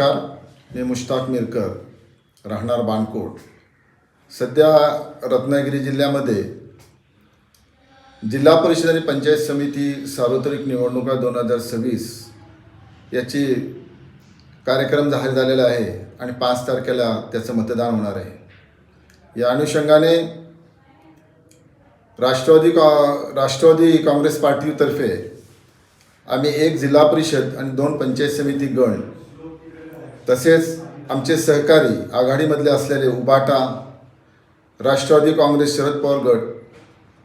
नमस्कार, मी मुश्ताक मिरकर, राहणार बाणकोट. सध्या रत्नागिरी जिल्ह्यामध्ये जिल्हा परिषद आणि पंचायत समिती सार्वत्रिक निवडणुका 2026 याची कार्यक्रम जाहीर झालेला आहे आणि 5 तारखेला त्याचं मतदान होणार आहे. या अनुषंगाने राष्ट्रवादी काँग्रेस पार्टीतर्फे आम्ही 1 जिल्हा परिषद आणि 2 पंचायत समिती गण तसेच आमचे सहकारी आघाडीमधले असलेले उबाटा, राष्ट्रवादी काँग्रेस, शरद पवार गट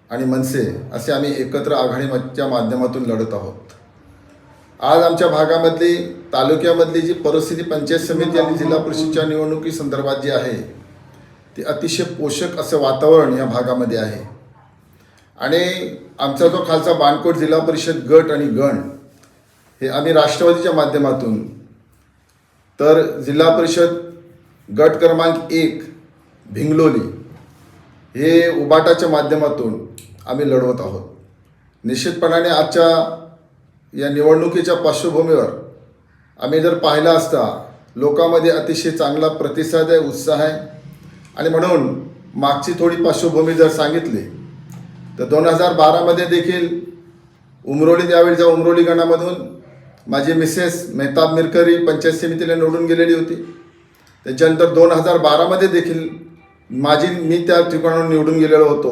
आणि मनसे असे आम्ही एकत्र आघाडीच्या माध्यमातून लढत आहोत. आज आमच्या भागामधली तालुक्यामधली जी परिस्थिती पंचायत समिती आणि जिल्हा परिषदच्या निवडणुकी संदर्भात जी आहे ती अतिशय पोषक असं वातावरण या भागामध्ये आहे. आणि आमचा जो खालचा बाणकोट जिल्हा परिषद गट आणि गण हे आम्ही राष्ट्रवादीच्या माध्यमातून, तर जिल्हा परिषद गट क्रमांक 1 भिंगलोली हे उबाटाच्या माध्यमातून आम्ही लढवत आहोत. निश्चितपणाने आजच्या या निवडणुकीच्या पार्श्वभूमीवर आम्ही जर पाहिला असता लोकांमध्ये अतिशय चांगला प्रतिसाद आहे, उत्साह आहे. आणि म्हणून मागची थोडी पार्श्वभूमी जर सांगितली तर 2012मध्ये देखील उमरोली, त्यावेळच्या उमरोली गणामधून माझी मिसेस मेहताब मिरकरी पंचायत समितीला निवडून गेलेली होती. त्याच्यानंतर 2012मध्ये देखील मी त्या ठिकाणाहून निवडून गेलेलो होतो.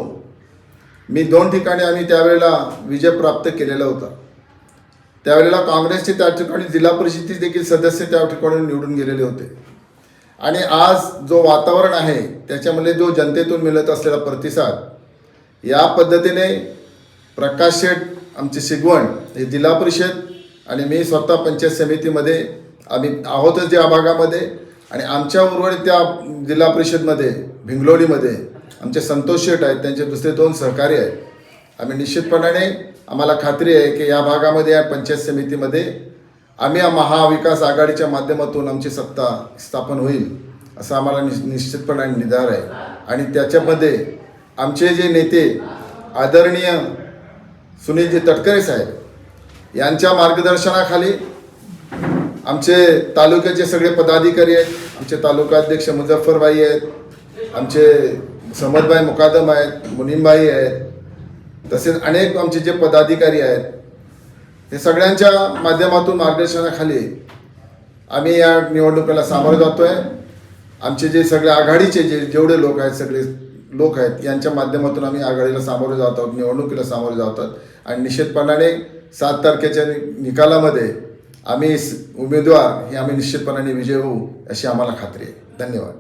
मी 2 ठिकाणी आम्ही त्यावेळेला विजय प्राप्त केलेला होता. त्यावेळेला काँग्रेसचे त्या ठिकाणी जिल्हा परिषदेचे देखील सदस्य त्या ठिकाणी निवडून गेलेले होते. आणि आज जो वातावरण आहे त्याच्यामध्ये जो जनतेतून मिळत असलेला प्रतिसाद, या पद्धतीने प्रकाश शेठ आमचे शिगवण हे जिल्हा परिषद आणि मी स्वतः पंचायत समितीमध्ये आम्ही आहोतच या भागामध्ये. आणि आमच्या उर्वरित त्या जिल्हा परिषदमध्ये भिंगलोलीमध्ये आमचे संतोष शेठ आहेत, त्यांचे दुसरे 2 सहकारी आहेत. आम्ही निश्चितपणाने आम्हाला खात्री आहे की या भागामध्ये, या पंचायत समितीमध्ये आम्ही महाविकास आघाडीच्या माध्यमातून आमची सत्ता स्थापन होईल असं आम्हाला निश्चितपणाने निर्धार आहे. आणि त्याच्यामध्ये आमचे जे नेते आदरणीय सुनीलजी तटकरे साहेब यांच्या मार्गदर्शनाखाली आमचे तालुक्याचे सगळे पदाधिकारी आहेत. आमचे तालुकाध्यक्ष मुझफ्फरबाई आहेत, आमचे समदभाई मुकादम आहेत, मुनीमबाई आहेत, तसेच अनेक आमचे जे पदाधिकारी आहेत, हे सगळ्यांच्या माध्यमातून मार्गदर्शनाखाली आम्ही या निवडणुकीला सामोरं जातो आहे. आमचे जे सगळे आघाडीचे जेवढे लोक आहेत, सगळे लोक आहेत, यांच्या माध्यमातून आम्ही आघाडीला सामोरे जात आहोत, निवडणुकीला सामोरे जात आहोत. आणि निश्चितपणाने 7 तारखेच्या निकालामध्ये आम्ही उमेदवार हे आम्ही निश्चितपणाने विजय होऊ अशी आम्हाला खात्री आहे. धन्यवाद.